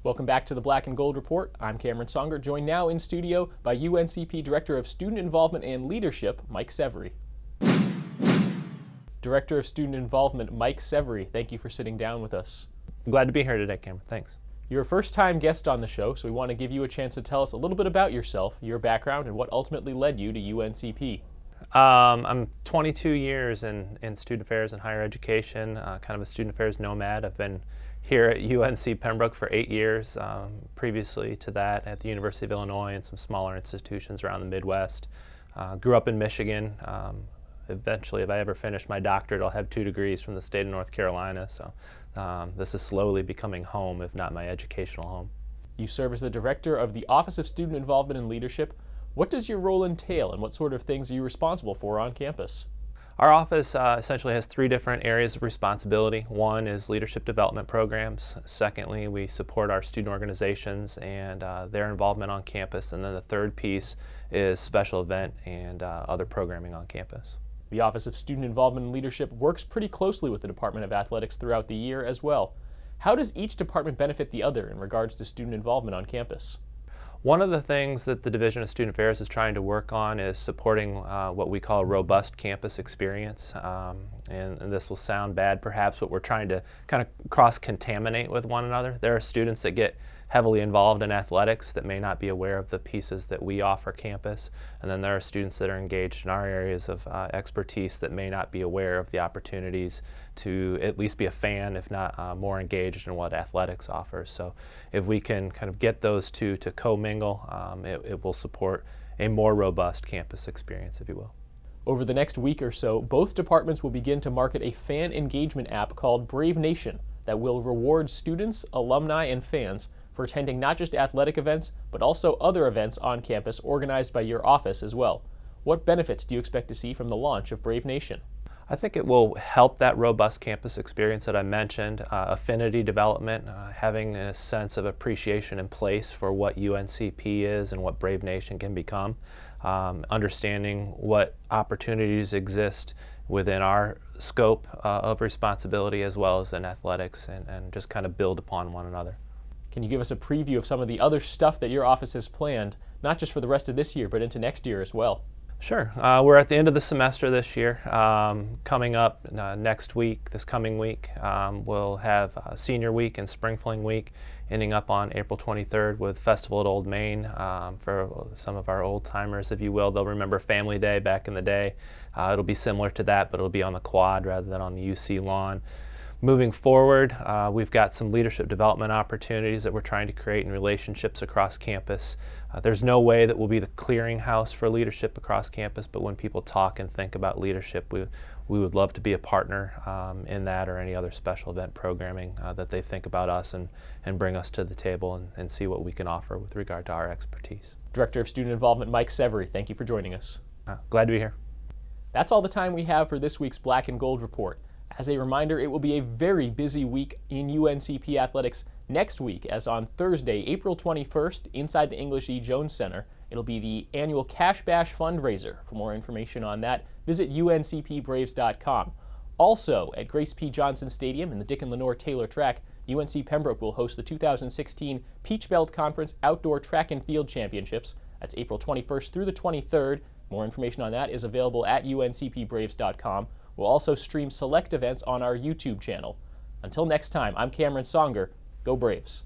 Welcome back to the Black and Gold Report. I'm Cameron Songer, joined now in studio by UNCP Director of Student Involvement and Leadership, Mike Severy. Director of Student Involvement, Mike Severy, thank you for sitting down with us. I'm glad to be here today, Cameron. Thanks. You're a first-time guest on the show, so we want to give you a chance to tell us a little bit about yourself, your background, and what ultimately led you to UNCP. I'm 22 years in student affairs and higher education, kind of a student affairs nomad. I've been here at UNC Pembroke for 8 years, previously to that at the University of Illinois and some smaller institutions around the Midwest. Grew up in Michigan. Eventually, if I ever finish my doctorate, I'll have 2 degrees from the state of North Carolina, so this is slowly becoming home, if not my educational home. You serve as the Director of the Office of Student Involvement and Leadership. What does your role entail, and what sort of things are you responsible for on campus? Our office essentially has 3 different areas of responsibility. One is leadership development programs. Secondly, we support our student organizations and their involvement on campus. And then the third piece is special event and other programming on campus. The Office of Student Involvement and Leadership works pretty closely with the Department of Athletics throughout the year as well. How does each department benefit the other in regards to student involvement on campus? One of the things that the Division of Student Affairs is trying to work on is supporting what we call a robust campus experience. And this will sound bad perhaps, but we're trying to kind of cross-contaminate with one another. There are students that get heavily involved in athletics that may not be aware of the pieces that we offer campus. And then there are students that are engaged in our areas of expertise that may not be aware of the opportunities to at least be a fan, if not more engaged in what athletics offers. So if we can kind of get those two to co-mingle, it will support a more robust campus experience, if you will. Over the next week or so, both departments will begin to market a fan engagement app called Brave Nation that will reward students, alumni, and fans for attending not just athletic events, but also other events on campus organized by your office as well. What benefits do you expect to see from the launch of Brave Nation? I think it will help that robust campus experience that I mentioned, affinity development, having a sense of appreciation in place for what UNCP is and what Brave Nation can become, understanding what opportunities exist within our scope of responsibility as well as in athletics, and just kind of build upon one another. Can you give us a preview of some of the other stuff that your office has planned, not just for the rest of this year, but into next year as well? Sure. We're at the end of the semester this year. Coming up next week, this coming week, we'll have Senior Week and Spring Fling Week, ending up on April 23rd with Festival at Old Main. For some of our old timers, if you will, they'll remember Family Day back in the day. It'll be similar to that, but it'll be on the quad rather than on the UC lawn. Moving forward, we've got some leadership development opportunities that we're trying to create in relationships across campus. There's no way that we'll be the clearinghouse for leadership across campus, but when people talk and think about leadership, we would love to be a partner in that or any other special event programming that they think about us and bring us to the table and see what we can offer with regard to our expertise. Director of Student Involvement, Mike Severy, thank you for joining us. Glad to be here. That's all the time we have for this week's Black and Gold Report. As a reminder, it will be a very busy week in UNCP athletics next week, as on Thursday, April 21st, inside the English E. Jones Center, it'll be the annual Cash Bash fundraiser. For more information on that, visit uncpbraves.com. Also, at Grace P. Johnson Stadium in the Dick and Lenore Taylor track, UNC Pembroke will host the 2016 Peach Belt Conference Outdoor Track and Field Championships. That's April 21st through the 23rd. More information on that is available at uncpbraves.com. We'll also stream select events on our YouTube channel. Until next time, I'm Cameron Songer. Go Braves.